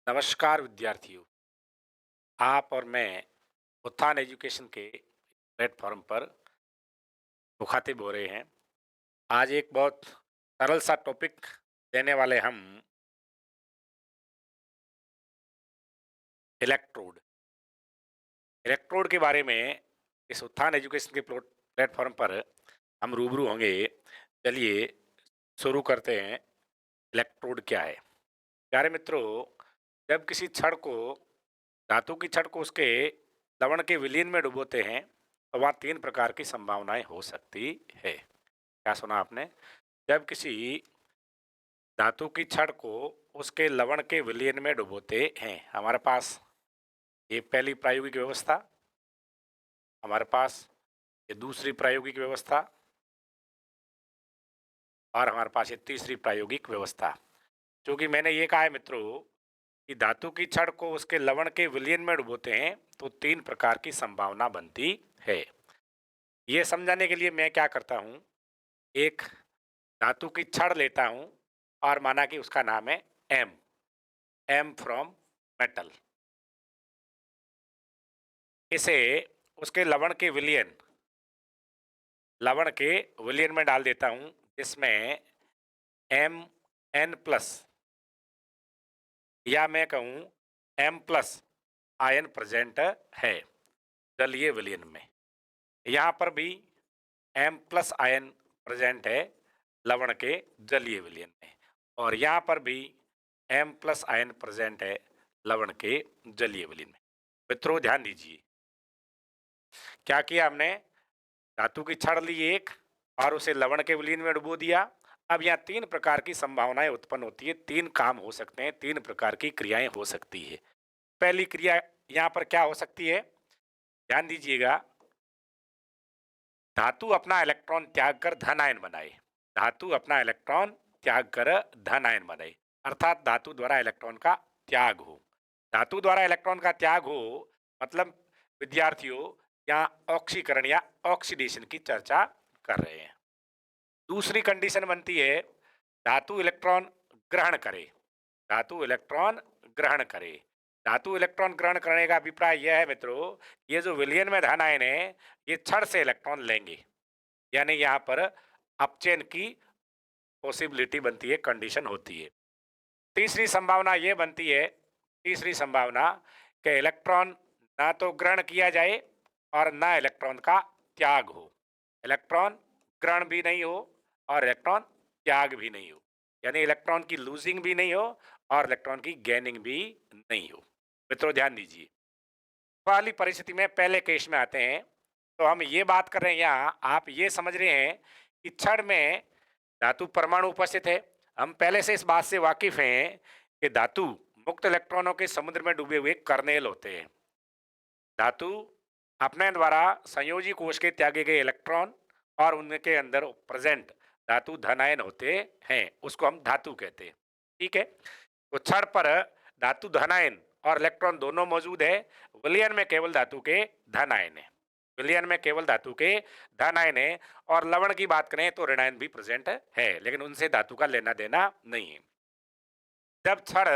नमस्कार विद्यार्थियों। आप और मैं उत्थान एजुकेशन के प्लेटफॉर्म पर मुखातिब हो रहे हैं। आज एक बहुत सरल सा टॉपिक देने वाले हम इलेक्ट्रोड। इलेक्ट्रोड के बारे में इस उत्थान एजुकेशन के प्लेटफॉर्म पर हम रूबरू होंगे। चलिए शुरू करते हैं। इलेक्ट्रोड क्या है? प्यारे मित्रों, जब किसी छड़ को धातु की छड़ को उसके लवण के विलीन में डुबोते हैं तो वहाँ तीन प्रकार की संभावनाएं हो सकती है। क्या सुना आपने? जब किसी धातु की छड़ को उसके लवण के विलयन में डुबोते हैं, हमारे पास ये पहली प्रायोगिक व्यवस्था, हमारे पास ये दूसरी प्रायोगिक व्यवस्था और हमारे पास ये तीसरी प्रायोगिक व्यवस्था। क्योंकि मैंने ये कहा है मित्रों कि धातु की छड़ को उसके लवण के विलयन में डुबोते हैं तो तीन प्रकार की संभावना बनती है। ये समझाने के लिए मैं क्या करता हूँ, एक धातु की छड़ लेता हूँ और माना कि उसका नाम है एम। Am from metal. इसे उसके लवण के विलयन में डाल देता हूं, जिसमें एम एन प्लस या मैं कहूं एम प्लस आयन प्रेजेंट है जलीय विलयन में। यहां पर भी एम प्लस आयन प्रेजेंट है लवण के जलीय विलयन में, और यहां पर भी एम प्लस आयन प्रेजेंट है लवण के जलीय विलयन में। मित्रों ध्यान दीजिए, क्या किया हमने? धातु की छड़ ली एक और उसे लवण के विलीन में डुबो दिया। अब यहाँ तीन प्रकार की संभावनाएं उत्पन्न होती है, तीन काम हो सकते हैं, तीन प्रकार की क्रियाएं हो सकती है। पहली क्रिया यहाँ पर क्या हो सकती है? ध्यान दीजिएगा, धातु अपना इलेक्ट्रॉन त्याग कर धन आयन बनाए। धातु अपना इलेक्ट्रॉन त्याग कर धन आयन बनाए, अर्थात धातु द्वारा इलेक्ट्रॉन का त्याग हो। धातु द्वारा इलेक्ट्रॉन का त्याग हो मतलब विद्यार्थियों, यहाँ ऑक्सीकरण या ऑक्सीडेशन की चर्चा कर रहे हैं। दूसरी कंडीशन बनती है धातु इलेक्ट्रॉन ग्रहण करे। धातु इलेक्ट्रॉन ग्रहण करे। धातु इलेक्ट्रॉन ग्रहण करने का अभिप्राय यह है मित्रों, ये जो विलयन में धन आयन है ये छड़ से इलेक्ट्रॉन लेंगे, यानी यहाँ पर अपचयन की पॉसिबिलिटी बनती है, कंडीशन होती है। तीसरी संभावना ये बनती है, तीसरी संभावना कि इलेक्ट्रॉन ना तो ग्रहण किया जाए और ना इलेक्ट्रॉन का त्याग हो। इलेक्ट्रॉन ग्रहण भी नहीं हो और इलेक्ट्रॉन त्याग भी नहीं हो, यानी इलेक्ट्रॉन की लूजिंग भी नहीं हो और इलेक्ट्रॉन की गेनिंग भी नहीं हो। मित्रों ध्यान दीजिए, वाली परिस्थिति में पहले केस में आते हैं तो हम ये बात कर रहे हैं, यहाँ आप ये समझ रहे हैं कि छड़ में धातु परमाणु उपस्थित है। हम पहले से इस बात से वाकिफ हैं कि धातु मुक्त इलेक्ट्रॉनों के समुद्र में डूबे हुए कर्नेल होते हैं। धातु अपने द्वारा संयोजी कोश के त्यागे गए इलेक्ट्रॉन और उनके अंदर प्रेजेंट धातु धनायन होते हैं, उसको हम धातु कहते हैं। ठीक है, तो छड़ पर धातु धनायन और इलेक्ट्रॉन दोनों मौजूद है। विलयन में केवल धातु के धन आयन है। विलयन में केवल धातु के धन आयन है, और लवण की बात करें तो ऋणायन भी प्रेजेंट है, लेकिन उनसे धातु का लेना देना नहीं है। जब छड़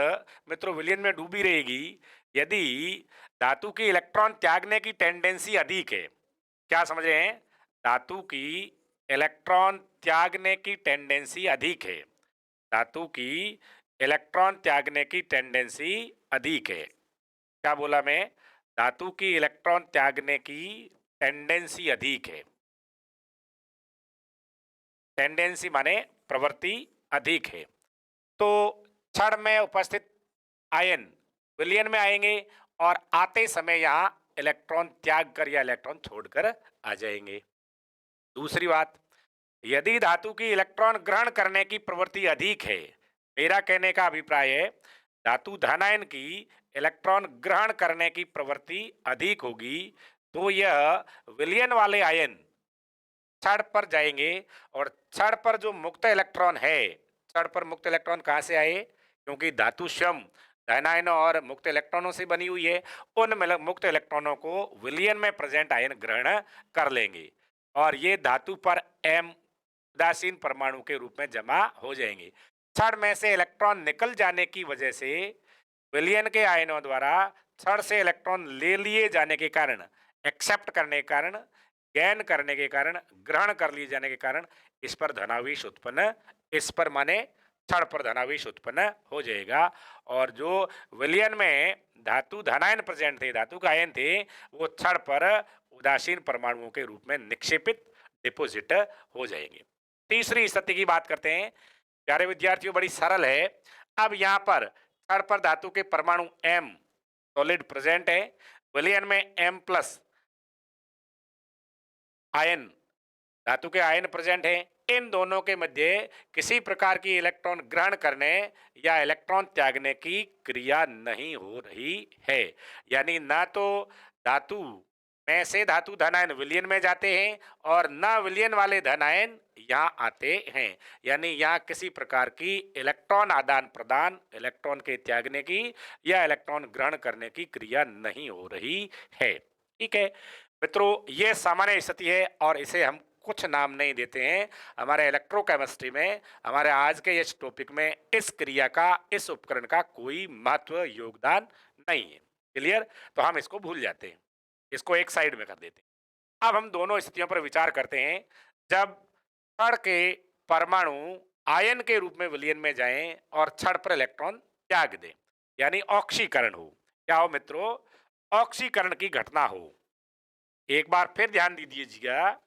मित्रों विलयन में डूबी रहेगी, यदि धातु की इलेक्ट्रॉन त्यागने की टेंडेंसी अधिक है, क्या समझ रहे हैं? धातु की इलेक्ट्रॉन त्यागने की टेंडेंसी अधिक है। धातु की इलेक्ट्रॉन त्यागने की टेंडेंसी अधिक है। क्या बोला मैं? धातु की इलेक्ट्रॉन त्यागने की टेंडेंसी अधिक है। टेंडेंसी माने प्रवृत्ति अधिक है। तो छड़ में उपस्थित आयन विलयन में आएंगे और आते समय यहां इलेक्ट्रॉन त्याग कर या इलेक्ट्रॉन छोड़कर आ जाएंगे। दूसरी बात, यदि धातु की इलेक्ट्रॉन ग्रहण करने की प्रवृत्ति अधिक है, मेरा कहने का अभिप्राय है धातु धनायन की इलेक्ट्रॉन ग्रहण करने की प्रवृत्ति अधिक होगी, तो यह विलयन वाले आयन छड़ पर जाएंगे और छड़ पर जो मुक्त इलेक्ट्रॉन है, छड़ पर मुक्त इलेक्ट्रॉन कहां से आए? क्योंकि धातु स्वयं धनायनों और मुक्त इलेक्ट्रॉनों से बनी हुई है। उन मुक्त इलेक्ट्रॉनों को विलयन में प्रेजेंट आयन ग्रहण कर लेंगे और ये धातु पर एम उदासीन परमाणु के रूप में जमा हो जाएंगे। छड़ में से इलेक्ट्रॉन निकल जाने की वजह से विलयन के आयनों द्वारा क्षण से इलेक्ट्रॉन ले लिए जाने के कारण, एक्सेप्ट करने के कारण, गैन करने के कारण, ग्रहण कर लिए जाने के कारण इस पर धनावेश उत्पन्न, इस पर माने क्षण पर धनावेश उत्पन्न हो जाएगा। और जो विलयन में धातु धनायन प्रेजेंट थे, धातु का आयन थे, वो क्षण पर उदासीन परमाणुओं के रूप में निक्षेपित, डिपोजिट हो जाएंगे। तीसरी स्थिति की बात करते हैं। प्यारे विद्यार्थियों, बड़ी सरल है। अब यहाँ पर क्षण पर धातु के परमाणु M सॉलिड प्रेजेंट है, विलयन में M प्लस आयन, धातु के आयन प्रेजेंट है। इन दोनों के मध्य किसी प्रकार की इलेक्ट्रॉन ग्रहण करने या इलेक्ट्रॉन त्यागने की क्रिया नहीं हो रही है। यानी ना तो धातु में से धातु धन आयन विलयन में जाते हैं और ना विलयन वाले धन आयन यहाँ आते हैं। यानी यहाँ किसी प्रकार की इलेक्ट्रॉन आदान प्रदान, इलेक्ट्रॉन के त्यागने की या इलेक्ट्रॉन ग्रहण करने की क्रिया नहीं हो रही है। ठीक है मित्रों, ये सामान्य स्थिति है और इसे हम कुछ नाम नहीं देते हैं। हमारे इलेक्ट्रोकेमिस्ट्री में, हमारे आज के इस टॉपिक में इस क्रिया का, इस उपकरण का कोई महत्व, योगदान नहीं है। क्लियर? तो हम इसको भूल जाते हैं, इसको एक साइड में कर देते हैं। अब हम दोनों स्थितियों पर विचार करते हैं। जब क्षण के परमाणु आयन के रूप में विलयन में जाएं और क्षण पर इलेक्ट्रॉन त्याग दें, यानी ऑक्सीकरण हो। क्या हो मित्रों? ऑक्सीकरण की घटना हो। एक बार फिर ध्यान दीजिएगा,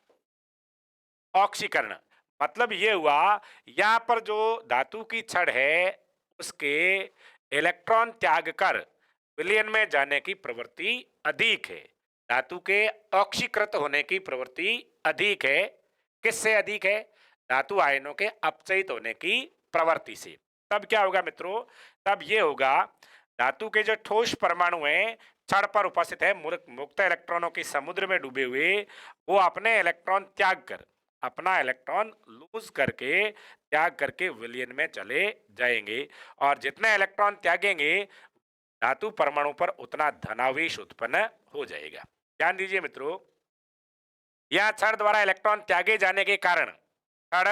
ऑक्सीकरण मतलब ये हुआ, यहां पर जो धातु की छड़ है उसके इलेक्ट्रॉन त्याग कर विलयन में जाने की प्रवृत्ति अधिक है। धातु के ऑक्सीकृत होने की प्रवृत्ति अधिक है। किससे अधिक है? धातु आयनों के अपचयित होने की प्रवृत्ति से। तब क्या होगा मित्रों? तब ये होगा, धातु के जो ठोस परमाणु हैं, छड़ पर उपस्थित है, मुक्त इलेक्ट्रॉनों के समुद्र में डूबे हुए, वो अपने इलेक्ट्रॉन त्याग कर, अपना इलेक्ट्रॉन लूज करके, त्याग करके विलयन में चले जाएंगे। और जितने इलेक्ट्रॉन त्यागेंगे धातु परमाणु पर उतना धनावेश उत्पन्न हो जाएगा। ध्यान दीजिए मित्रों, यह क्षण द्वारा इलेक्ट्रॉन त्यागे जाने के कारण क्षण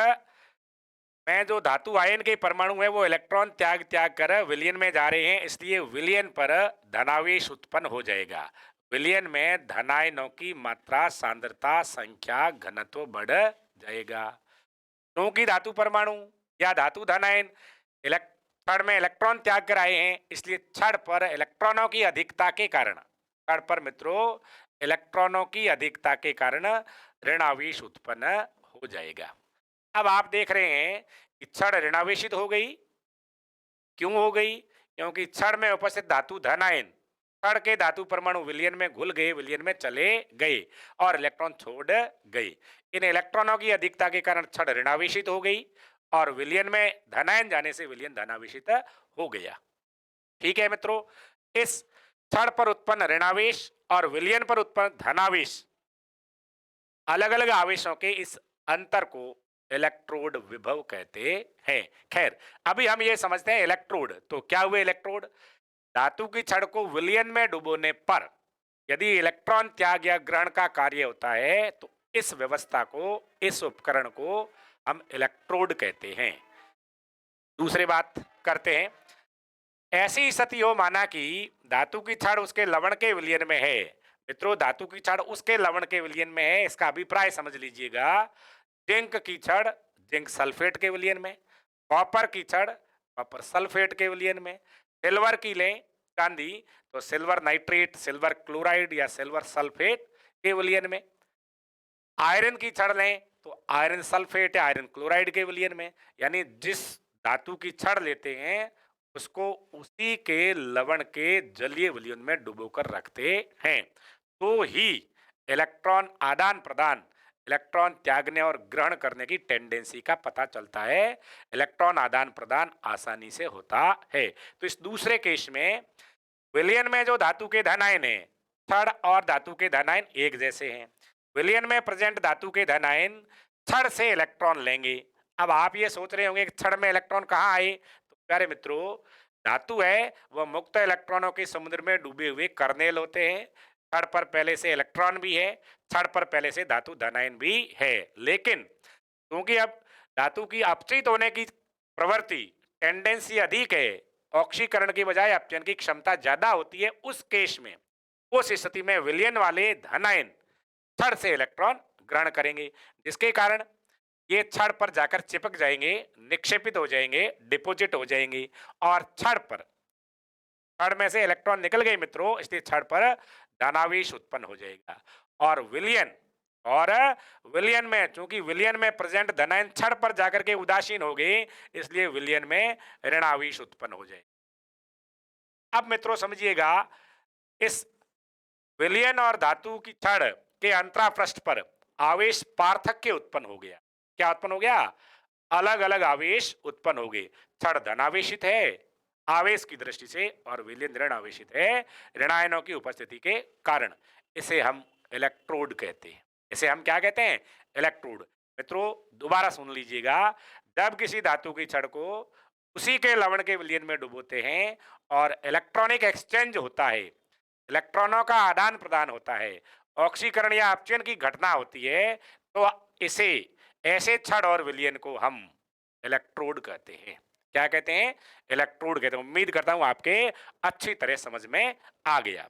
में जो धातु आयन के परमाणु है वो इलेक्ट्रॉन त्याग त्याग कर विलयन में जा रहे हैं, इसलिए विलयन पर धनावेश उत्पन्न हो जाएगा। विलयन में धनायनों की मात्रा, सांद्रता, संख्या, घनत्व बढ़ जाएगा। क्योंकि धातु परमाणु या धातु धनायन क्षण में इलेक्ट्रॉन त्याग कर आए हैं, इसलिए क्षण पर इलेक्ट्रॉनों की अधिकता के कारण, क्षण पर मित्रों इलेक्ट्रॉनों की अधिकता के कारण ऋणावेश उत्पन्न हो जाएगा। अब आप देख रहे हैं कि क्षण ऋणावेशित हो गई। क्यों हो गई? क्योंकि क्षण में उपस्थित धातु धन आयन क्षण के धातु परमाणु विलयन में घुल गए, विलयन में चले गए और इलेक्ट्रॉन छोड़ गए। इन इलेक्ट्रॉनों की अधिकता के कारण क्षण ऋणावेशित हो गई और विलयन में धनायन जाने से विलयन धनावेशित हो गया। ठीक है मित्रों, इस क्षण पर उत्पन्न ऋणावेश और विलयन पर उत्पन्न धनावेश, अलग अलग आवेशों के इस अंतर को इलेक्ट्रोड विभव कहते हैं। खैर, अभी हम ये समझते हैं इलेक्ट्रोड। तो क्या हुए इलेक्ट्रोड? धातु की छड़ को विलयन में डुबोने पर यदि इलेक्ट्रॉन त्याग या ग्रहण का कार्य होता है तो इस व्यवस्था को, इस उपकरण को हम इलेक्ट्रोड कहते हैं। दूसरी बात करते हैं, ऐसी स्थिति हो माना कि धातु की छड़ उसके लवण के विलयन में है। मित्रों, धातु की छड़ उसके लवण के विलयन में है, इसका अभिप्राय समझ लीजिएगा। जिंक की छड़ जिंक सल्फेट के विलयन में, कॉपर की छड़ कॉपर सल्फेट के विलयन में, सिल्वर की लें चांदी तो सिल्वर नाइट्रेट, सिल्वर क्लोराइड या सिल्वर सल्फेट के विलयन में, आयरन की छड़ लें तो आयरन सल्फेट या आयरन क्लोराइड के विलयन में। यानी जिस धातु की छड़ लेते हैं उसको उसी के लवण के जलीय विलयन में डुबोकर रखते हैं, तो ही इलेक्ट्रॉन आदान प्रदान, इलेक्ट्रॉन त्यागने और ग्रहण करने की टेंडेंसी का पता चलता है। इलेक्ट्रॉन आदान प्रदान आसानी से होता है। तो इस दूसरे केस में विलयन में जो धातु के धन आयन है, छड़ और धातु के धन आयन एक जैसे हैं। विलयन में प्रेजेंट धातु के धन आयन छड़ से इलेक्ट्रॉन लेंगे। अब आप ये सोच रहे होंगे कि छड़ में इलेक्ट्रॉन कहाँ आए? तो प्यारे मित्रों, धातु है वह मुक्त इलेक्ट्रॉनों के समुद्र में डूबे हुए कर्नेल होते हैं। छड़ पर पहले से इलेक्ट्रॉन भी है, छड़ पर पहले से धातु धनायन भी है, लेकिन क्योंकि अब धातु की अपचयित होने की प्रवृत्ति, टेंडेंसी अधिक है ऑक्सीकरण की बजाय अपचयन की क्षमता ज्यादा होती है, उस केस में, उस स्थिति में विलयन वाले धन आयन छड़ से इलेक्ट्रॉन ग्रहण करेंगे, जिसके कारण ये छड़ पर जाकर चिपक जाएंगे, निक्षेपित हो जाएंगे, डिपोजिट हो जाएंगे, और छड़ में से इलेक्ट्रॉन निकल गए मित्रों, इसलिए छड़ पर धनावेश उत्पन्न हो जाएगा। और और विलयन में, चूंकि विलयन में प्रेजेंट धनायन छड़ पर जाकर के उदासीन हो गए, इसलिए विलयन में ऋणावेश उत्पन्न हो जाए। अब मित्रों समझिएगा, इस विलयन और धातु की छड़ के अंतरापृष्ठ पर आवेश पार्थक्य उत्पन्न हो गया। क्या उत्पन्न हो गया? अलग अलग आवेश उत्पन्न हो गए। छड़ धनावेशित है आवेश की दृष्टि से, और विलयन ऋण आवेशित है ऋणायनों की उपस्थिति के कारण। इसे हम इलेक्ट्रोड कहते हैं। इसे हम क्या कहते हैं? इलेक्ट्रोड। मित्रों दोबारा सुन लीजिएगा, जब किसी धातु की छड़ को उसी के लवण के विलयन में डुबोते हैं और इलेक्ट्रॉनिक एक्सचेंज होता है, इलेक्ट्रॉनों का आदान प्रदान होता है, ऑक्सीकरण या अपचयन की घटना होती है, तो इसे, ऐसे छड़ और विलयन को हम इलेक्ट्रोड कहते हैं। क्या कहते हैं? इलेक्ट्रोड कहते हैं। उम्मीद करता हूं आपके अच्छी तरह समझ में आ गया।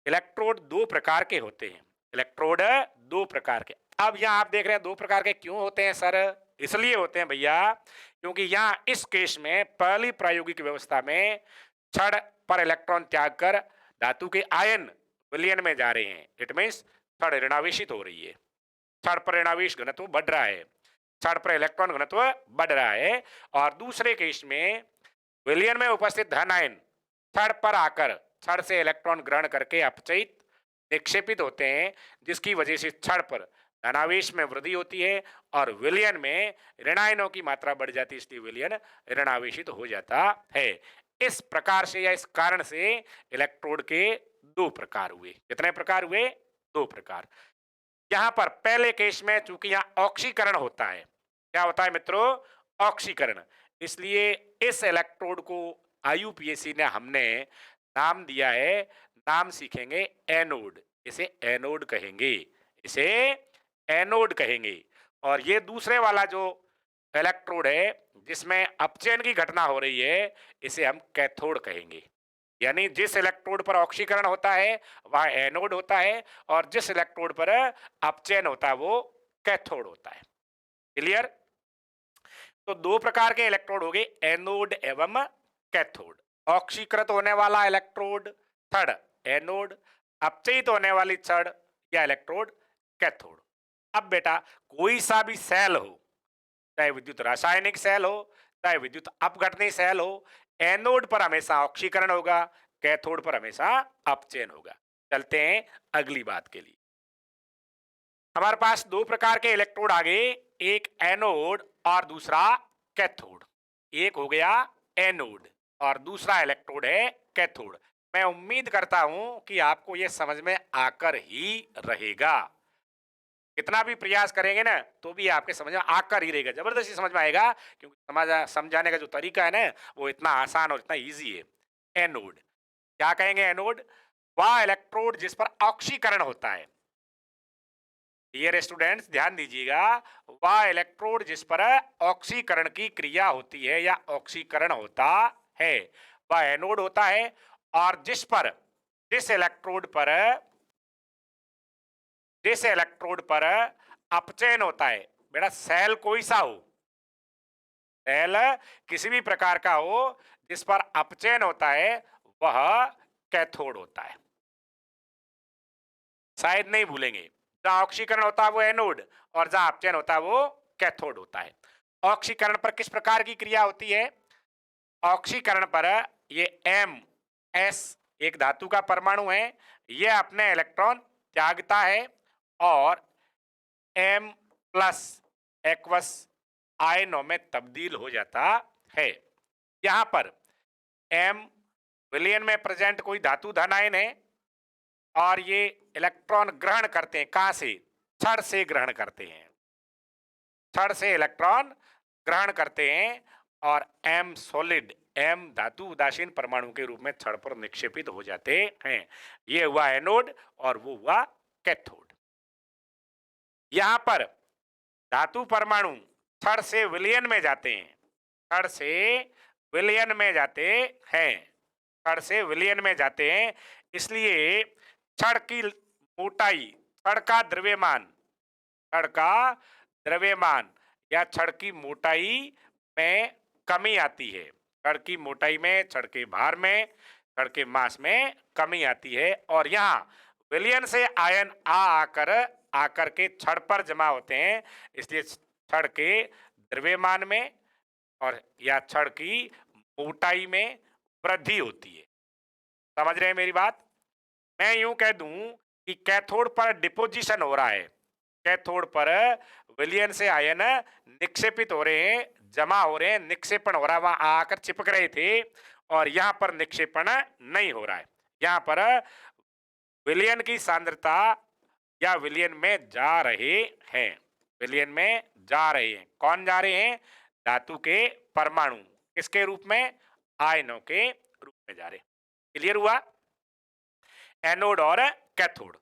इलेक्ट्रोड दो प्रकार के होते हैं। इलेक्ट्रोड दो प्रकार के। अब यहाँ आप देख रहे हैं दो प्रकार के क्यों होते हैं सर? इसलिए होते हैं भैया, क्योंकि यहाँ इस केस में पहली प्रायोगिक व्यवस्था में छड़ पर इलेक्ट्रॉन त्याग कर धातु के आयन विलयन में जा रहे हैं। इट मीन्स छड़ ऋणावेशित हो रही है, छड़ पर ऋणावेश घनत्व बढ़ रहा है, छड़ पर इलेक्ट्रॉन घनत्व बढ़ रहा है। और दूसरे केस में विलयन में उपस्थित धन आयन छड़ पर आकर छड़ से इलेक्ट्रॉन ग्रहण करके अपचयित निक्षेपित होते हैं, जिसकी वजह से छड़ पर धनावेश में वृद्धि होती है और विलयन में ऋणायनों की मात्रा बढ़ जाती है, इसलिए विलयन ऋणावेशित हो जाता है। इस प्रकार से या इस कारण से इलेक्ट्रोड के दो प्रकार हुए। कितने प्रकार हुए? दो प्रकार। यहां पर पहले केस में चूंकि यहां ऑक्सीकरण होता है, क्या होता है मित्रों? ऑक्सीकरण। इसलिए इस इलेक्ट्रोड को आईयूपीएसी ने हमने नाम दिया है, नाम सीखेंगे एनोड। इसे एनोड कहेंगे, इसे एनोड कहेंगे। और ये दूसरे वाला जो इलेक्ट्रोड है जिसमें अपचयन की घटना हो रही है, इसे हम कैथोड कहेंगे। यानी जिस इलेक्ट्रोड पर ऑक्सीकरण होता है वह एनोड होता है, और जिस इलेक्ट्रोड पर अपचयन होता है वो कैथोड होता है। क्लियर? तो दो प्रकार के इलेक्ट्रोड हो गए, एनोड एवं कैथोड। ऑक्सीकृत होने वाला इलेक्ट्रोड छड़ एनोड, अपचयित होने वाली छड़ या इलेक्ट्रोड कैथोड। अब बेटा कोई सा भी सेल हो, चाहे विद्युत रासायनिक सेल हो, चाहे विद्युत अपघटनी सेल हो, एनोड पर हमेशा ऑक्सीकरण होगा, कैथोड पर हमेशा अपचयन होगा। चलते हैं अगली बात के लिए। हमारे पास दो प्रकार के इलेक्ट्रोड आ गए, एक एनोड और दूसरा कैथोड। एक हो गया एनोड और दूसरा इलेक्ट्रोड है कैथोड। मैं उम्मीद करता हूं कि आपको यह समझ में आकर ही रहेगा। कितना भी प्रयास करेंगे ना तो भी आपके समझ में आकर ही रहेगा, जबरदस्ती समझ में आएगा, क्योंकि समझाने का जो तरीका है ना वो इतना आसान और इतना इजी है। एनोड क्या कहेंगे? एनोड वह इलेक्ट्रोड जिस पर ऑक्सीकरण होता है। डियर स्टूडेंट्स ध्यान दीजिएगा, वह इलेक्ट्रोड जिस पर ऑक्सीकरण की क्रिया होती है या ऑक्सीकरण होता है वह एनोड होता है। और जिस इलेक्ट्रोड पर अपचयन होता है, बेटा सेल कोई सा हो, सेल किसी भी प्रकार का हो जिस पर अपचयन होता है वह कैथोड होता है। शायद नहीं भूलेंगे, जहां ऑक्सीकरण होता है वो एनोड और जहां अपचयन होता है वो कैथोड होता है। ऑक्सीकरण पर किस प्रकार की क्रिया होती है? ऑक्सीकरण पर ये एस एक धातु का परमाणु है, यह अपने इलेक्ट्रॉन त्यागता है और M+ एक्वस आयनों में तब्दील हो जाता है। यहां पर M विलयन में प्रेजेंट कोई धातु धन आयन है और ये इलेक्ट्रॉन ग्रहण करते हैं। कहां से? छड़ से ग्रहण करते हैं, छड़ से इलेक्ट्रॉन ग्रहण करते हैं और M सॉलिड, M धातु उदासीन परमाणु के रूप में छड़ पर निक्षेपित हो जाते हैं। ये हुआ एनोड और वो हुआ कैथोड। यहां पर धातु परमाणु छड़ से विलयन में जाते हैं, छड़ से विलयन में जाते हैं, छड़ से विलयन में जाते हैं। इसलिए छड़ की मोटाई, छड़ का द्रव्यमान, छड़ का द्रव्यमान या छड़ की मोटाई में कमी आती है। छड़ की मोटाई में, छड़ के भार में, छड़ के मास में कमी आती है। और यहाँ विलयन से आयन आकर आकर के छड़ पर जमा होते हैं। इसलिए छड़ के द्रव्यमान में और या छड़ की मोटाई में वृद्धि होती है। समझ रहे हैं मेरी बात? मैं यूं कह दूं कि कैथोड पर डिपोजिशन हो रहा है, कैथोड पर विलयन से आयन निक्षेपित हो रहे हैं, जमा हो रहे हैं, निक्षेपण हो रहा है, वहां आकर चिपक रहे थे। और यहां पर निक्षेपण नहीं हो रहा है। यहां पर विलयन की सांद्रता या विलयन में जा रहे हैं, विलयन में जा रहे हैं। कौन जा रहे हैं? धातु के परमाणु। किसके रूप में? आयनों के रूप में जा रहे हैं। क्लियर हुआ? एनोड और कैथोड।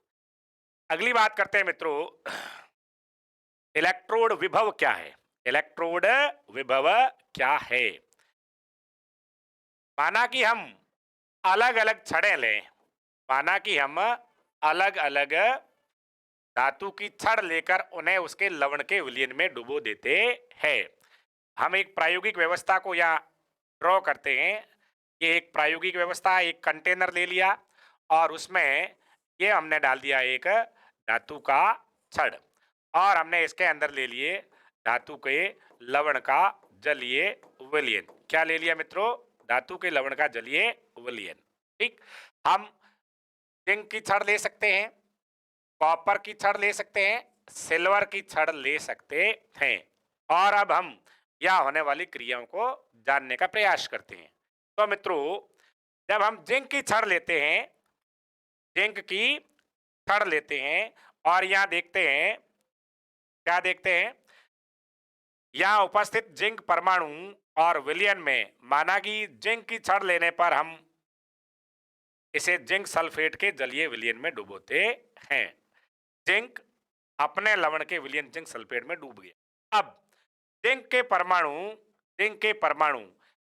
अगली बात करते हैं मित्रों, इलेक्ट्रोड विभव क्या है? इलेक्ट्रोड विभव क्या है? माना कि हम अलग अलग छड़ें लें, माना कि हम अलग अलग धातु की छड़ लेकर उन्हें उसके लवण के विलयन में डुबो देते हैं। हम एक प्रायोगिक व्यवस्था को यहाँ ड्रॉ करते हैं। ये एक प्रायोगिक व्यवस्था, एक कंटेनर ले लिया और उसमें ये हमने डाल दिया एक धातु का छड़, और हमने इसके अंदर ले लिए धातु के लवण का जलीय विलयन। क्या ले लिया मित्रों? धातु के लवण का जलीय विलयन। ठीक, हम जिंक की छड़ ले सकते हैं, कॉपर की छड़ ले सकते हैं, सिल्वर की छड़ ले सकते हैं। और अब हम यहां होने वाली क्रियाओं को जानने का प्रयास करते हैं। तो मित्रों, जब हम जिंक की छड़ लेते हैं, जिंक की छड़ लेते हैं और यहां देखते हैं, क्या देखते हैं? यहां उपस्थित जिंक परमाणु और विलयन में, माना कि जिंक की छड़ लेने पर हम इसे जिंक सल्फेट के जलीय विलयन में डुबोते हैं। जिंक अपने लवण के विलयन जिंक सल्फेट में डूब गया। अब जिंक के परमाणु, जिंक के परमाणु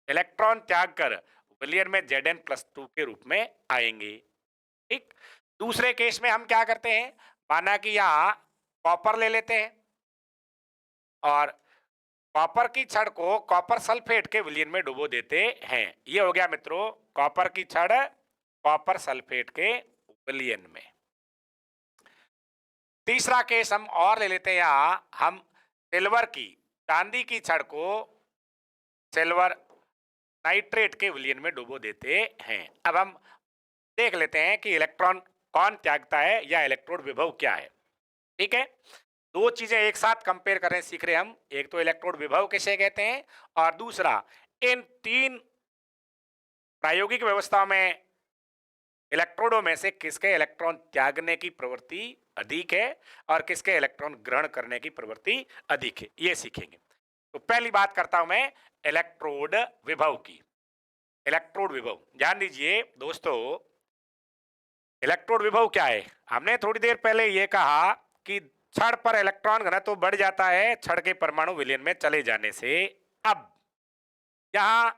इलेक्ट्रॉन त्याग कर विलयन में Zn+2 के रूप में आएंगे। ठीक, दूसरे केस में हम क्या करते हैं? माना कि यहां कॉपर ले लेते हैं और कॉपर की छड़ को कॉपर सल्फेट के विलयन में डुबो देते हैं। ये हो गया मित्रों कॉपर की छड़ कॉपर सल्फेट के विलयन में। तीसरा केस हम और ले लेते हैं। यहां हम सिल्वर की, चांदी की छड़ को सिल्वर नाइट्रेट के विलयन में डुबो देते हैं। अब हम देख लेते हैं कि इलेक्ट्रॉन कौन त्यागता है या इलेक्ट्रोड विभव क्या है। ठीक है, दो चीजें एक साथ कंपेयर करें सीख रहे हम। एक तो इलेक्ट्रोड विभव किसे कहते हैं और दूसरा इन तीन प्रायोगिक व्यवस्थाओं में इलेक्ट्रोडों में से किसके इलेक्ट्रॉन त्यागने की प्रवृत्ति अधिक है और किसके इलेक्ट्रॉन ग्रहण करने की प्रवृत्ति अधिक है, ये सीखेंगे। तो पहली बात करता हूं मैं इलेक्ट्रोड विभव की। इलेक्ट्रोड विभव ध्यान दीजिए दोस्तों, इलेक्ट्रोड विभव क्या है? हमने थोड़ी देर पहले यह कहा कि छड़ पर इलेक्ट्रॉन घनत्व बढ़ जाता है छड़ के परमाणु विलयन में चले जाने से। अब यहां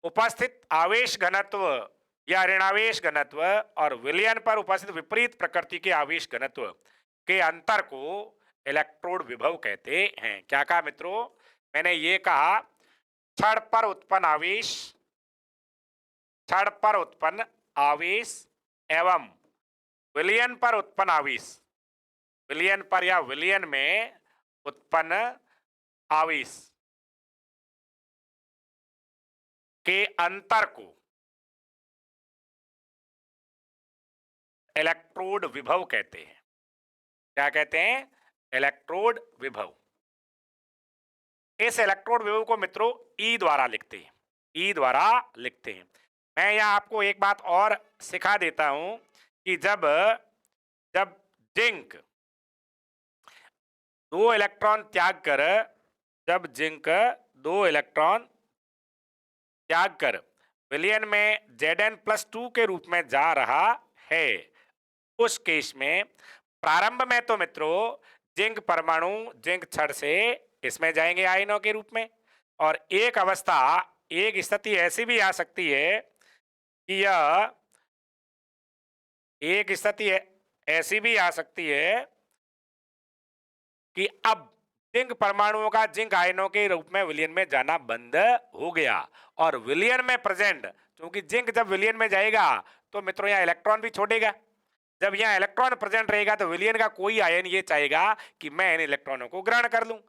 उपस्थित आवेश घनत्व या ऋणावेश घनत्व और विलयन पर उपस्थित विपरीत प्रकृति के आवेश घनत्व के अंतर को इलेक्ट्रोड विभव कहते हैं। क्या कहा मित्रों? मैंने ये कहा छड़ पर उत्पन्न आवेश, छड़ पर उत्पन्न आवेश एवं विलयन पर उत्पन्न आवेश, विलयन पर या विलयन में उत्पन्न आवेश के अंतर को इलेक्ट्रोड विभव कहते हैं। क्या कहते हैं? इलेक्ट्रोड विभव। इस इलेक्ट्रोड विभव को मित्रों ई द्वारा लिखते हैं, ई द्वारा लिखते हैं। मैं यहां आपको एक बात और सिखा देता हूं कि जब जब जिंक दो इलेक्ट्रॉन त्याग कर, जब जिंक दो इलेक्ट्रॉन त्याग कर विलयन में Zn+2 के रूप में जा रहा है, उस केस में प्रारंभ में तो मित्रों जिंक परमाणु जिंक छड़ से इसमें जाएंगे आयनों के रूप में, और एक अवस्था एक स्थिति ऐसी भी आ सकती है कि यह एक स्थिति ऐसी भी आ सकती है कि अब जिंक परमाणुओं का जिंक आयनों के रूप में विलयन में जाना बंद हो गया और विलयन में प्रेजेंट, क्योंकि जिंक जब विलयन में जाएगा तो मित्रों यहाँ इलेक्ट्रॉन भी छोड़ेगा। जब यहाँ इलेक्ट्रॉन प्रेजेंट रहेगा तो विलयन का कोई आयन ये चाहेगा कि मैं इन इलेक्ट्रॉनों को ग्रहण कर लूं।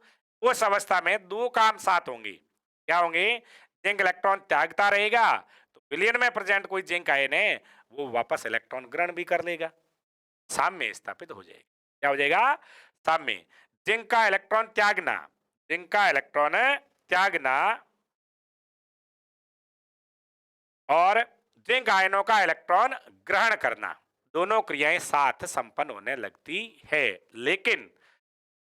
उस अवस्था में दो काम साथ होंगे। क्या होंगे? जिंक इलेक्ट्रॉन त्यागता रहेगा तो विलयन में प्रेजेंट कोई जिंक आयन है वो वापस इलेक्ट्रॉन ग्रहण भी कर लेगा, साम्य स्थापित हो जाएगा। क्या हो जाएगा? साम्य। जिंक का इलेक्ट्रॉन त्यागना, जिंक का इलेक्ट्रॉन त्यागना और जिंक आयनों का इलेक्ट्रॉन ग्रहण करना, दोनों क्रियाएं साथ संपन्न होने लगती है। लेकिन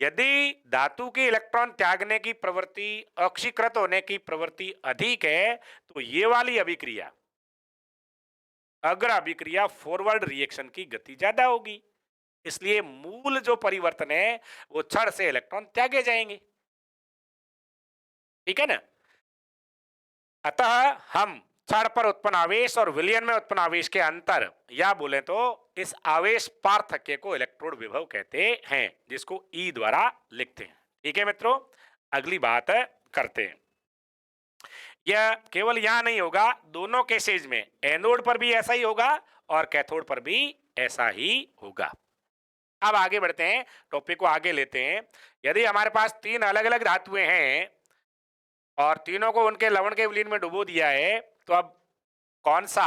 यदि धातु की इलेक्ट्रॉन त्यागने की प्रवृत्ति ऑक्सीकृत होने की प्रवृत्ति अधिक है तो ये वाली अभिक्रिया, अग्र अभिक्रिया, फॉरवर्ड रिएक्शन की गति ज्यादा होगी। इसलिए मूल जो परिवर्तन है वो क्षण से इलेक्ट्रॉन त्यागे जाएंगे। ठीक है ना? अतः हम क्षण पर उत्पन्न आवेश और विलयन में उत्पन्न आवेश के अंतर या बोले तो इस आवेश पार्थक्य को इलेक्ट्रोड विभव कहते हैं, जिसको ई द्वारा लिखते हैं। ठीक है मित्रों, अगली बात करते हैं। यह केवल यहां नहीं होगा, दोनों केसेज में एनोड पर भी ऐसा ही होगा और कैथोड पर भी ऐसा ही होगा। अब आगे बढ़ते हैं, टॉपिक को आगे लेते हैं। यदि हमारे पास तीन अलग अलग धातुएं हैं और तीनों को उनके लवण के विलीन में डुबो दिया है तो अब कौन सा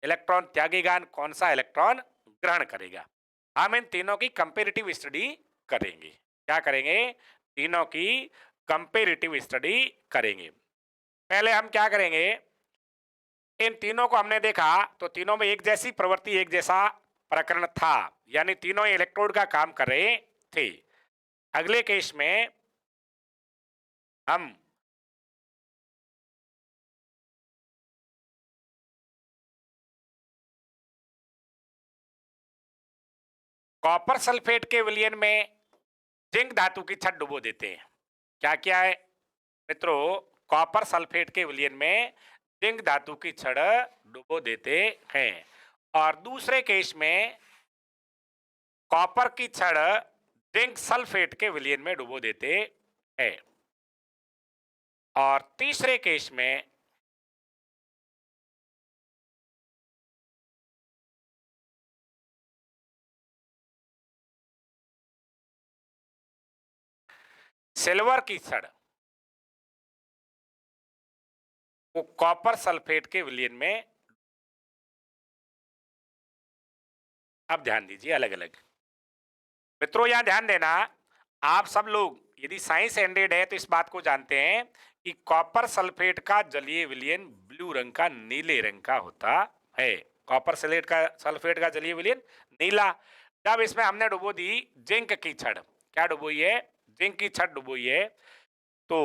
इलेक्ट्रॉन त्यागेगा, कौन सा इलेक्ट्रॉन ग्रहण करेगा, हम इन तीनों की कंपेरेटिव स्टडी करेंगे। क्या करेंगे? तीनों की कंपेरेटिव स्टडी करेंगे। पहले हम क्या करेंगे, इन तीनों को हमने देखा तो तीनों में एक जैसी प्रवृत्ति, एक जैसा प्रकरण था, यानी तीनों इलेक्ट्रोड का काम कर रहे थे। अगले केस में हम कॉपर सल्फेट के विलयन में जिंक धातु की छड़ डुबो देते हैं। क्या क्या है मित्रों? कॉपर सल्फेट के विलयन में जिंक धातु की छड़ डुबो देते हैं और दूसरे केस में कॉपर की छड़ जिंक सल्फेट के विलयन में डुबो देते हैं और तीसरे केस में सिल्वर की छड़ वो कॉपर सल्फेट के विलयन में, अब ध्यान दीजिए अलग अलग मित्रों, यहां ध्यान देना, आप सब लोग यदि साइंस एंडेड है तो इस बात को जानते हैं कि कॉपर सल्फेट का जलीय विलयन ब्लू रंग का नीले रंग का होता है। कॉपर सल्फेट का जलीय विलयन नीला। जब इसमें हमने डुबो दी जिंक की छड़, क्या डुबोई है? जिंक की छड़ डुबोई है। तो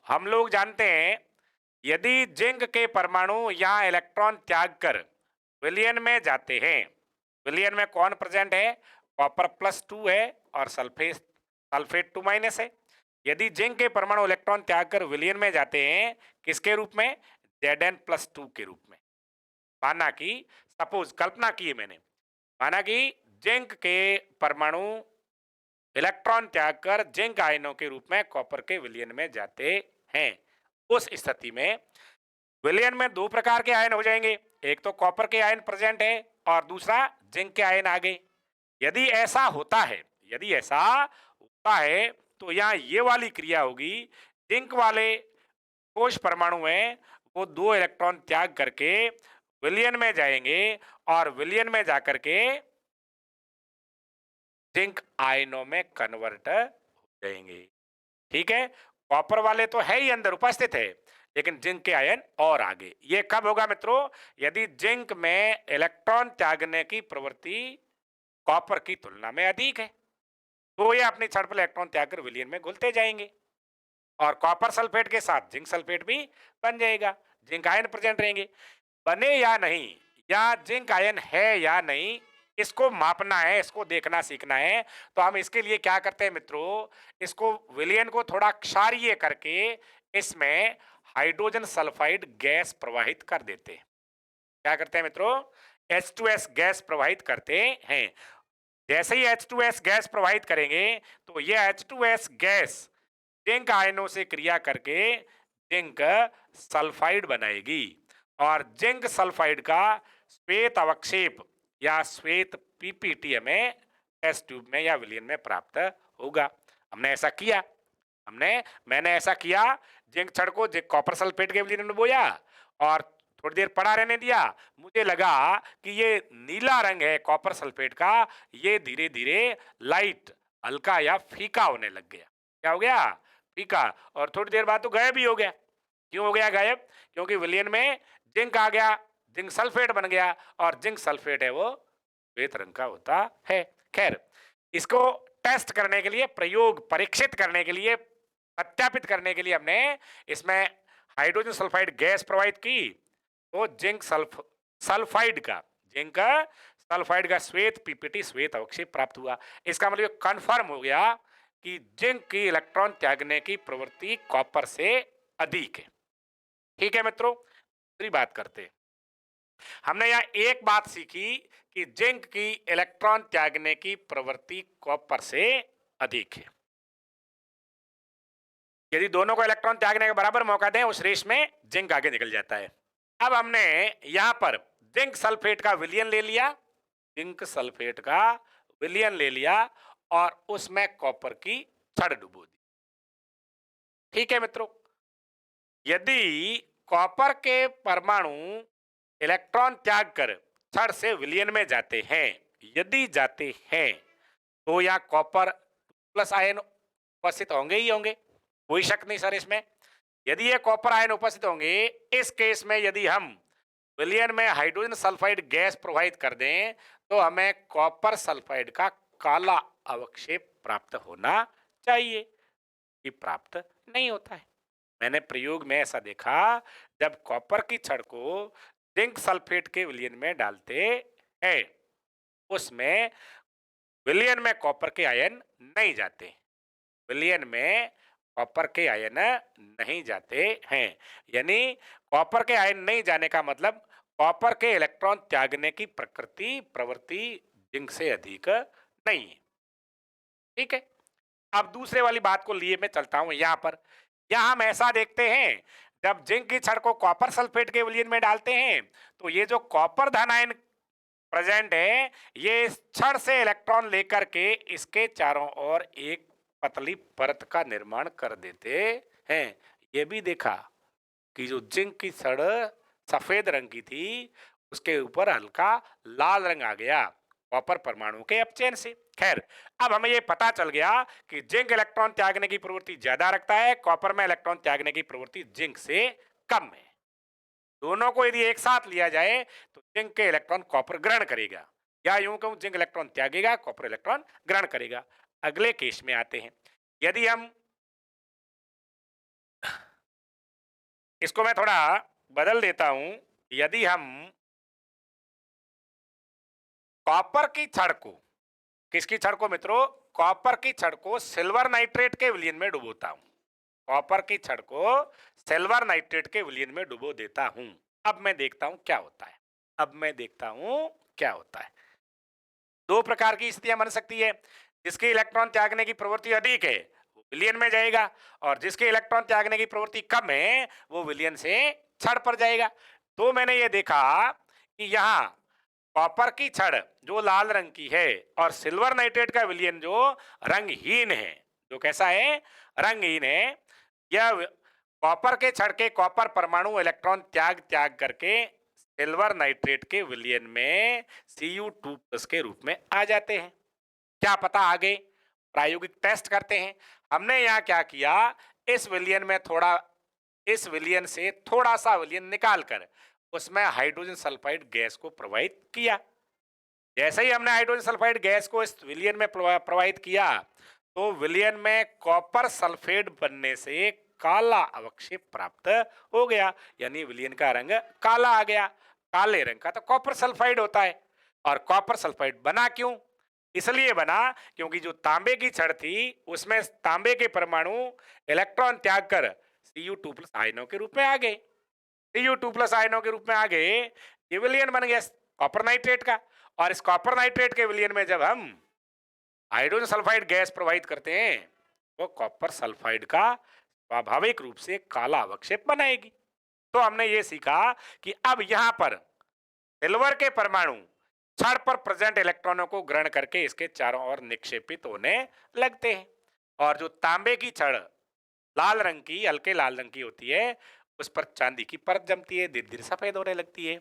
हम लोग जानते हैं यदि जिंक के परमाणु यहाँ इलेक्ट्रॉन त्याग कर विलयन में जाते हैं, विलयन में कौन प्रेजेंट है? कॉपर +2 है और सल्फेट 2- है। यदि जिंक के परमाणु इलेक्ट्रॉन त्याग कर विलयन में जाते हैं किसके रूप में? Zn+2 के रूप में। माना कि सपोज, कल्पना की है मैंने, माना कि जिंक के परमाणु इलेक्ट्रॉन त्याग कर जिंक आयनों के रूप में कॉपर के विलयन में जाते हैं। उस स्थिति में विलयन में दो प्रकार के आयन हो जाएंगे, एक तो कॉपर के आयन प्रेजेंट है और दूसरा जिंक के आयन आ गए। यदि ऐसा होता है, यदि ऐसा होता है तो यहाँ ये वाली क्रिया होगी, जिंक वाले कोश परमाणु हैं वो दो इलेक्ट्रॉन त्याग करके विलयन में जाएंगे और विलयन में जाकर के जिंक आयनों में कन्वर्ट हो जाएंगे। ठीक है, कॉपर वाले तो है ही अंदर उपस्थित है लेकिन जिंक के आयन और आगे। ये कब होगा मित्रों? यदि जिंक में इलेक्ट्रॉन त्यागने की प्रवृत्ति कॉपर की तुलना में अधिक है तो ये अपनी छड़ पर इलेक्ट्रॉन त्याग कर विलयन में घुलते जाएंगे और कॉपर सल्फेट के साथ जिंक सल्फेट भी बन जाएगा, जिंक आयन प्रेजेंट रहेंगे। बने या नहीं, या जिंक आयन है या नहीं, इसको मापना है, इसको देखना सीखना है। तो हम इसके लिए क्या करते हैं मित्रों, इसको विलयन को थोड़ा क्षारीय करके इसमें हाइड्रोजन सल्फाइड गैस प्रवाहित कर देते हैं। क्या करते हैं मित्रों? H2S गैस प्रवाहित करते हैं। जैसे ही H2S गैस प्रवाहित करेंगे तो ये H2S गैस जिंक आयनों से क्रिया करके जिंक सल्फाइड बनाएगी और जिंक सल्फाइड का श्वेत अवक्षेप या श्वेत पीपीटी हमें टेस्ट ट्यूब में या विलयन में प्राप्त होगा। हमने ऐसा किया, मैंने ऐसा किया। जिंक छड़ को कॉपर सल्फेट के विलयन में बोया और थोड़ी देर पड़ा रहने दिया। मुझे लगा कि ये नीला रंग है कॉपर सल्फेट का, ये धीरे धीरे लाइट हल्का या फीका होने लग गया। क्या हो गया? फीका। और थोड़ी देर बाद तो गायब ही हो गया। क्यों हो गया गायब? क्योंकि विलयन में जिंक आ गया, जिंक सल्फेट बन गया और जिंक सल्फेट है वो श्वेत रंग का होता है। खैर, इसको टेस्ट करने के लिए, परीक्षित करने के लिए, सत्यापित करने के लिए हमने इसमें हाइड्रोजन सल्फाइड गैस प्रवाहित की तो जिंक सल्फाइड का श्वेत पीपीटी श्वेत अवक्षेप प्राप्त हुआ। इसका मतलब कंफर्म हो गया कि जिंक की इलेक्ट्रॉन त्यागने की प्रवृत्ति कॉपर से अधिक है। ठीक है मित्रों, दूसरी बात करते हैं। हमने यहां एक बात सीखी कि जिंक की इलेक्ट्रॉन त्यागने की प्रवृत्ति कॉपर से अधिक है। यदि दोनों को इलेक्ट्रॉन त्यागने का बराबर मौका दें उस रेस में जिंक आगे निकल जाता है। अब हमने यहां पर जिंक सल्फेट का विलयन ले लिया, और उसमें कॉपर की छड़ डुबो दी। ठीक है मित्रों, यदि कॉपर के परमाणु इलेक्ट्रॉन त्याग कर छड़ से विलयन में जाते हैं, यदि जाते हैं तो यहां कॉपर प्लस आयन उपस्थित होंगे ही होंगे, कोई शक नहीं सर इसमें। यदि ये कॉपर आयन उपस्थित होंगे, इस केस में यदि हम विलयन में हाइड्रोजन सल्फाइड गैस प्रवाहित कर दें तो हमें कॉपर सल्फाइड का काला अवक्षेप प्राप्त होना चाहिए, ये प्राप्त नहीं होता है। मैंने प्रयोग में ऐसा देखा, जब कॉपर की छड़ को जिंक सल्फेट के विलयन में डालते हैं, उसमें विलयन में कॉपर के आयन नहीं जाते, विलयन में कॉपर के आयन नहीं जाते हैं। यानी कॉपर के आयन नहीं जाने का मतलब कॉपर के इलेक्ट्रॉन त्यागने की प्रवृत्ति जिंक से अधिक नहीं है। ठीक है, अब दूसरे वाली बात को लिए मैं चलता हूं। यहां पर हम ऐसा देखते हैं, जब जिंक की छड़ को कॉपर सल्फेट के विलयन में डालते हैं तो ये जो कॉपर धन आयन प्रेजेंट है, ये इस छड़ से इलेक्ट्रॉन लेकर के इसके चारों ओर एक पतली परत का निर्माण कर देते हैं। ये भी देखा कि जो जिंक की छड़ सफेद रंग की थी, उसके ऊपर हल्का लाल रंग आ गया कॉपर परमाणु के अपचयन से। खैर, अब हमें ये पता चल गया कि जिंक इलेक्ट्रॉन त्यागने की प्रवृत्ति ज्यादा रखता है, कॉपर में इलेक्ट्रॉन त्यागने की प्रवृत्ति जिंक से कम है। दोनों को यदि एक साथ लिया जाए तो जिंक के इलेक्ट्रॉन कॉपर ग्रहण करेगा, या यूं कहूं जिंक इलेक्ट्रॉन त्यागेगा, कॉपर इलेक्ट्रॉन ग्रहण करेगा। अगले केस में आते हैं। यदि हम इसको मैं थोड़ा बदल देता हूं, यदि हम कॉपर की छड़ को, किसकी छड़ को मित्रों? कॉपर की छड़ को सिल्वर नाइट्रेट के विलयन में डुबोता हूं, कॉपर की छड़ को सिल्वर नाइट्रेट के विलयन में डुबो देता हूं। अब मैं देखता हूं क्या होता है। दो प्रकार की स्थितियां बन सकती है। जिसके इलेक्ट्रॉन त्यागने की प्रवृत्ति अधिक है वो विलयन में जाएगा, और जिसके इलेक्ट्रॉन त्यागने की प्रवृत्ति कम है वो विलयन से छड़ पर जाएगा। तो मैंने ये देखा कि यहाँ कॉपर की छड़ जो लाल रंग की है और सिल्वर नाइट्रेट का विलयन जो रंगहीन है, जो कैसा है? रंगहीन है। यह कॉपर के छड़ के कॉपर परमाणु इलेक्ट्रॉन त्याग करके सिल्वर नाइट्रेट के विलयन में Cu2+ के रूप में आ जाते हैं। क्या पता आगे प्रायोगिक टेस्ट करते हैं। हमने यहाँ क्या किया, इस विलयन से थोड़ा सा विलयन निकालकर उसमें हाइड्रोजन सल्फाइड गैस को प्रवाहित किया। जैसे ही हमने हाइड्रोजन सल्फाइड गैस को इस विलयन में प्रवाहित किया तो विलयन में कॉपर सल्फेट बनने से काला अवक्षेप प्राप्त हो गया, यानी विलयन का रंग काला आ गया। काले रंग का तो कॉपर सल्फाइड होता है। और कॉपर सल्फाइड बना क्यों? इसलिए बना क्योंकि जो तांबे की छड़ थी उसमें तांबे के परमाणु इलेक्ट्रॉन त्याग कर Cu2+ आयनों के रूप में आ गए। Cu2+ आयनों के रूप में आ गए, ये विलयन बन गया कॉपर नाइट्रेट का। और इस कॉपर नाइट्रेट के विलयन में जब हम हाइड्रोजन सल्फाइड गैस प्रवाहित करते हैं, वो कॉपर सल्फाइड का स्वाभाविक रूप से काला अवक्षेप बनाएगी। तो हमने ये सीखा कि अब यहां पर सिल्वर के परमाणु छड़ पर प्रेजेंट इलेक्ट्रॉनों को ग्रहण करके इसके चारों ओर निक्षेपित होने लगते हैं। और जो तांबे की छड़ लाल रंग की, हल्के लाल रंग की होती है, उस पर चांदी की परत जमती है, धीरे धीरे सफेद होने लगती है।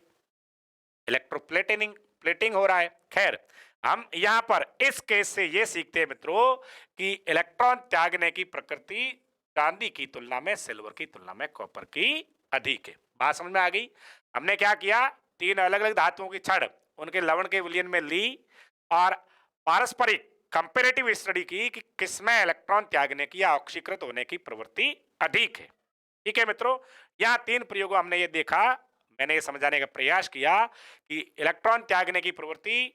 इलेक्ट्रोप्लेटिंग प्लेटिंग हो रहा है। खैर, हम यहां पर इस केस से ये सीखते हैं मित्रों कि इलेक्ट्रॉन त्यागने की प्रकृति चांदी की तुलना में, सिल्वर की तुलना में कॉपर की अधिक है। बात समझ में आ गई? हमने क्या किया, तीन अलग अलग धातुओं की छड़ उनके लवण के विलयन में ली और पारस्परिक कंपैरेटिव स्टडी की कि किसमें इलेक्ट्रॉन त्यागने की या ऑक्सीकृत होने की प्रवृत्ति अधिक है। ठीक है मित्रों, यहाँ तीन प्रयोगों हमने ये देखा, मैंने ये समझाने का प्रयास किया कि इलेक्ट्रॉन त्यागने की प्रवृत्ति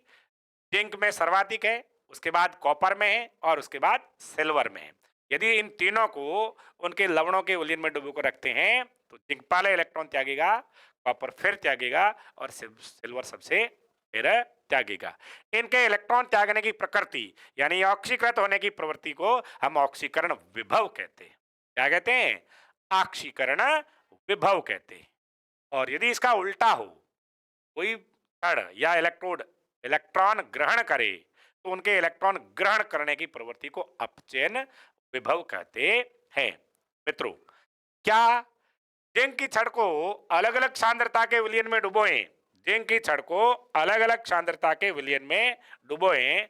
जिंक में सर्वाधिक है, उसके बाद कॉपर में है और उसके बाद सिल्वर में है। यदि इन तीनों को उनके लवणों के विलयन में डुबो कर रखते हैं तो जिंक पहले इलेक्ट्रॉन त्यागेगा, कॉपर फिर त्यागेगा और सिल्वर सबसे फिर त्यागेगा। इनके इलेक्ट्रॉन त्यागने की प्रकृति यानी ऑक्सीकृत होने की प्रवृत्ति को हम ऑक्सीकरण विभव कहते हैं। क्या कहते हैं? ऑक्सीकरण विभव कहते हैं। और यदि इसका उल्टा हो, कोई कण या इलेक्ट्रोड इलेक्ट्रॉन ग्रहण करे तो उनके इलेक्ट्रॉन ग्रहण करने की प्रवृत्ति को अपचयन विभव कहते हैं। मित्रों, क्या जिंक की छड़ को अलग अलग सांद्रता के विलयन में डुबोएं, जिंक की छड़ को अलग अलग सांद्रता के विलयन में डुबोएं,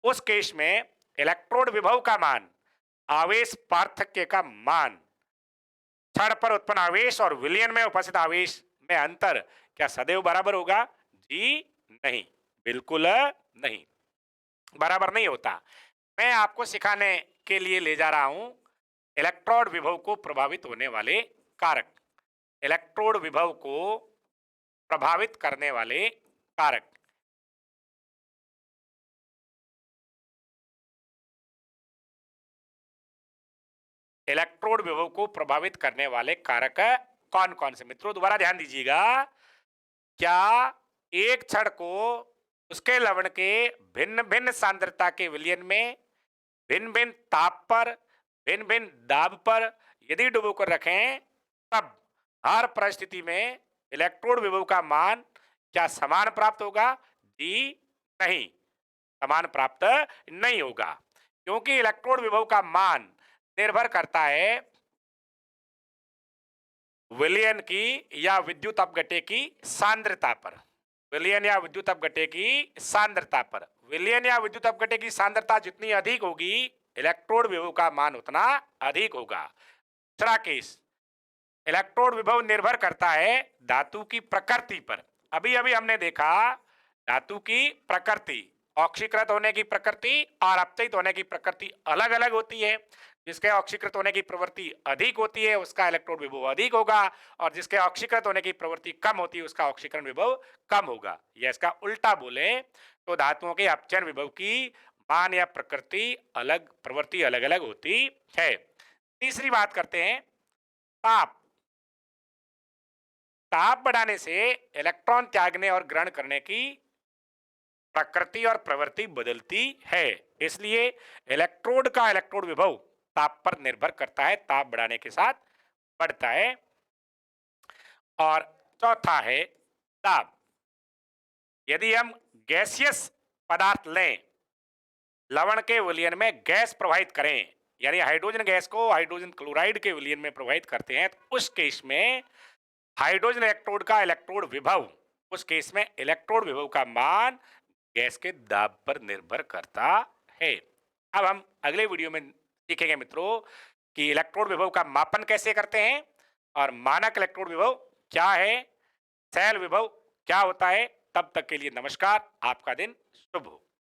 उस केस में इलेक्ट्रोड विभव का मान, आवेश पार्थक्य का मान, छड़ पर उत्पन्न आवेश और विलयन में उपस्थित आवेश में अंतर क्या सदैव बराबर होगा? जी नहीं, बिल्कुल नहीं, बराबर नहीं होता। मैं आपको सिखाने के लिए ले जा रहा हूं इलेक्ट्रोड विभव को प्रभावित होने वाले कारक, इलेक्ट्रोड विभव को प्रभावित करने वाले कारक। इलेक्ट्रोड विभव को प्रभावित करने वाले कारक कौन कौन से? मित्रों दोबारा ध्यान दीजिएगा, क्या एक छड़ को उसके लवण के भिन्न भिन्न सांद्रता के विलयन में भिन्न भिन्न ताप पर, भिन्न भिन्न दाब पर यदि डुबो कर रखें, तब हर परिस्थिति में इलेक्ट्रोड विभव का मान क्या समान प्राप्त होगा? जी नहीं, समान प्राप्त नहीं होगा, क्योंकि इलेक्ट्रोड विभव का मान निर्भर करता है विलयन की या विद्युत अपघट्य की सांद्रता पर। विलयन या विद्युत अपघट्य की सांद्रता पर, विलयन या विद्युत अपघट्य की सांद्रता जितनी अधिक होगी, इलेक्ट्रोड विभव का मान उतना अधिक होगा। दूसरा केस, इलेक्ट्रोड विभव निर्भर करता है धातु की प्रकृति पर। अभी अभी हमने देखा धातु की प्रकृति, ऑक्सीकृत होने की प्रकृति और अपचयित होने की प्रकृति अलग अलग होती है। जिसके ऑक्सीकृत होने की प्रवृत्ति अधिक होती है उसका इलेक्ट्रोड विभव अधिक होगा, और जिसके ऑक्सीकृत होने की प्रवृत्ति कम होती है उसका ऑक्सीकरण विभव कम होगा। या इसका उल्टा बोले तो धातुओं के अपचयन विभव की मान या प्रकृति अलग, प्रवृत्ति अलग अलग होती है। तीसरी बात करते हैं ताप। ताप बढ़ाने से इलेक्ट्रॉन त्यागने और ग्रहण करने की प्रकृति और प्रवृत्ति बदलती है, इसलिए इलेक्ट्रोड का इलेक्ट्रोड विभव ताप पर निर्भर करता है, ताप बढ़ाने के साथ बढ़ता है। और चौथा है दाब। यदि हम गैसियस पदार्थ लें, लवण के विलयन में गैस प्रवाहित करें, यानी हाइड्रोजन गैस को हाइड्रोजन क्लोराइड के विलयन में प्रवाहित करते हैं, तो उस केस में हाइड्रोजन इलेक्ट्रोड का इलेक्ट्रोड विभव, उस केस में इलेक्ट्रोड विभव का मान गैस के दाब पर निर्भर करता है। अब हम अगले वीडियो में सीखेंगे मित्रों कि इलेक्ट्रोड विभव का मापन कैसे करते हैं और मानक इलेक्ट्रोड विभव क्या है, सेल विभव क्या होता है। तब तक के लिए नमस्कार, आपका दिन शुभ हो।